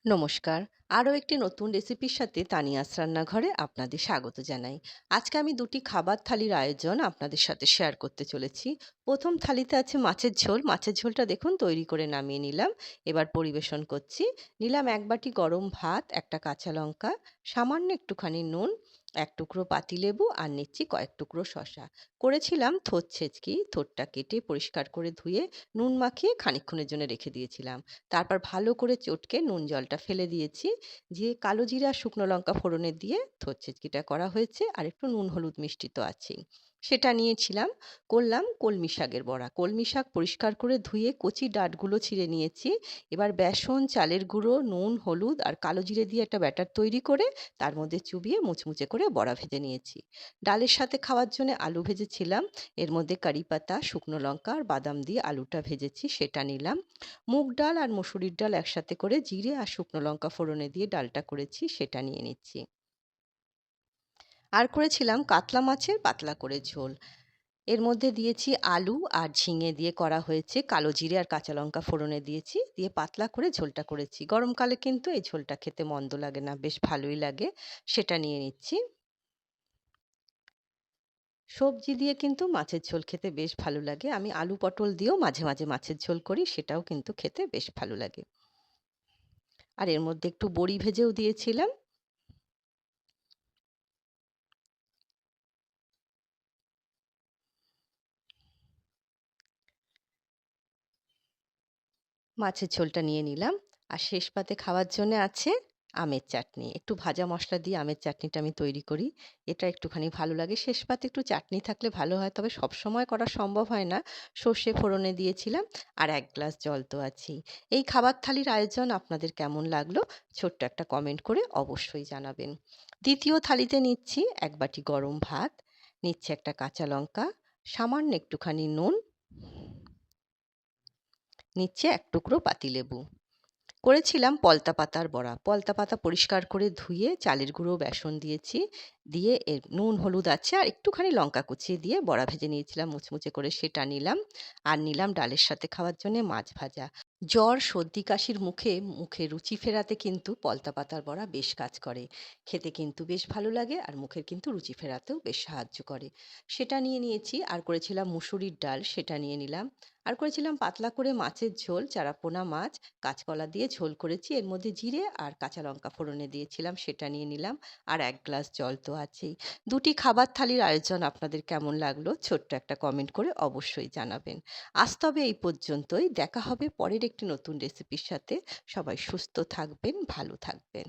নমস্কার। আরও একটি নতুন রেসিপির সাথে তানিয়াস রান্নাঘরে আপনাদের স্বাগত জানাই। আজকে আমি দুটি খাবার থালির আয়োজন আপনাদের সাথে শেয়ার করতে চলেছি। প্রথম থালিতে আছে মাছের ঝোল। মাছের ঝোলটা দেখুন তৈরি করে নামিয়ে নিলাম। এবার পরিবেশন করছি। নিলাম ১ বাটি গরম ভাত, একটা কাঁচা লঙ্কা, সামান্য একটুখানি নুন, ১ টুকরো পাতিলেবু আর নিচ্ছি কয়েক টুকরো শসা। করেছিলাম থোড় ছেঁচকি। থোড়টা কেটে পরিষ্কার করে ধুয়ে নুন মাখিয়ে খানিকক্ষণের জন্য রেখে দিয়েছিলাম। তারপর ভালো করে চটকে নুন জলটা ফেলে দিয়েছি। দিয়ে কালো জিরা আর শুকনো লঙ্কা ফোড়নে দিয়ে থোড় ছেঁচকিটা করা হয়েছে। আর একটু নুন হলুদ মিষ্টি তো আছেই। সেটা নিয়েছিলাম। করলাম কলমি শাকের বড়া। কলমি শাক পরিষ্কার করে ধুয়ে কচি ডাঁটগুলো ছিঁড়ে নিয়েছি। এবার বেসন, চালের গুঁড়ো, নুন, হলুদ আর কালো জিরে দিয়ে একটা ব্যাটার তৈরি করে তার মধ্যে চুবিয়ে মুচমুচে করে বড়া ভেজে নিয়েছি। ডালের সাথে খাওয়ার জন্য আলু ভেজেছিলাম। এর মধ্যে কারি পাতা, শুকনো লঙ্কা আর বাদাম দিয়ে আলুটা ভেজেছি, সেটা নিলাম। মুগ ডাল আর মসুরির ডাল একসাথে করে জিরে আর শুকনো লঙ্কা ফোড়নে দিয়ে ডালটা করেছি, সেটা নিয়ে নিচ্ছি। আর করেছিলাম কাতলা মাছের পাতলা করে ঝোল। এর মধ্যে দিয়েছি আলু আর ঝিঙে দিয়ে করা হয়েছে। কালো জিরে আর কাঁচা লঙ্কা ফোড়নে দিয়েছি, দিয়ে পাতলা করে ঝোলটা করেছি। গরমকালে কিন্তু এই ঝোলটা খেতে মন্দ লাগে না, বেশ ভালোই লাগে। সেটা নিয়ে নিচ্ছি। সবজি দিয়ে কিন্তু মাছের ঝোল খেতে বেশ ভালো লাগে। আমি আলু পটল দিয়েও মাঝে মাঝে মাছের ঝোল করি, সেটাও কিন্তু খেতে বেশ ভালো লাগে। আর এর মধ্যে একটু বড়ি ভেজেও দিয়েছিলাম। মাছের ঝোলটা নিয়ে নিলাম। আর শেষ পাতে খাওয়ার জন্যে আছে আমের চাটনি। একটু ভাজা মসলা দিয়ে আমের চাটনিটা আমি তৈরি করি। এটা একটুখানি ভালো লাগে। শেষ পাতে একটু চাটনি থাকলে ভালো হয়। তবে সবসময় করা সম্ভব হয় না। সর্ষে ফোড়নে দিয়েছিলাম। আর ১ গ্লাস জল তো আছেই। এই খাবার থালির আয়োজন আপনাদের কেমন লাগলো? ছোট্ট একটা কমেন্ট করে অবশ্যই জানাবেন। দ্বিতীয় থালিতে নিচ্ছি ১ বাটি গরম ভাত, নিচ্ছি একটা কাঁচা লঙ্কা, সামান্য একটুখানি নুন, নিচ্ছে ১ টুকরো পাতিলেবু। করেছিলাম পলতা পাতার বড়া। পলতা পাতা পরিষ্কার করে ধুয়ে চালের গুঁড়ো, বেসন দিয়েছি। দিয়ে এর নুন, হলুদ আছে আর একটুখানি লঙ্কা কুচিয়ে দিয়ে বড়া ভেজে নিয়েছিলাম মুচমুচে করে, সেটা নিলাম। আর নিলাম ডালের সাথে খাওয়ার জন্যে মাছ ভাজা। জ্বর, সর্দি, কাশির মুখে রুচি ফেরাতে কিন্তু পলতা পাতার বড়া বেশ কাজ করে। খেতে কিন্তু বেশ ভালো লাগে আর মুখের কিন্তু রুচি ফেরাতেও বেশ সাহায্য করে। সেটা নিয়ে নিয়েছি। আর করেছিলাম মুসুরির ডাল, সেটা নিয়ে নিলাম। আর করেছিলাম পাতলা করে মাছের ঝোল, চারাপোনা মাছ, কাঁচকলা দিয়ে ঝোল করেছি। এর মধ্যে জিরে আর কাঁচা লঙ্কা ফোড়নে দিয়েছিলাম, সেটা নিয়ে নিলাম। আর ১ গ্লাস জল তো আছেই। দুটি খাবার থালির আয়োজন আপনাদের কেমন লাগলো? ছোট্ট একটা কমেন্ট করে অবশ্যই জানাবেন। আজ তবে এই পর্যন্তই। দেখা হবে পরের একটি নতুন রেসিপির সাথে। সবাই সুস্থ থাকবেন, ভালো থাকবেন।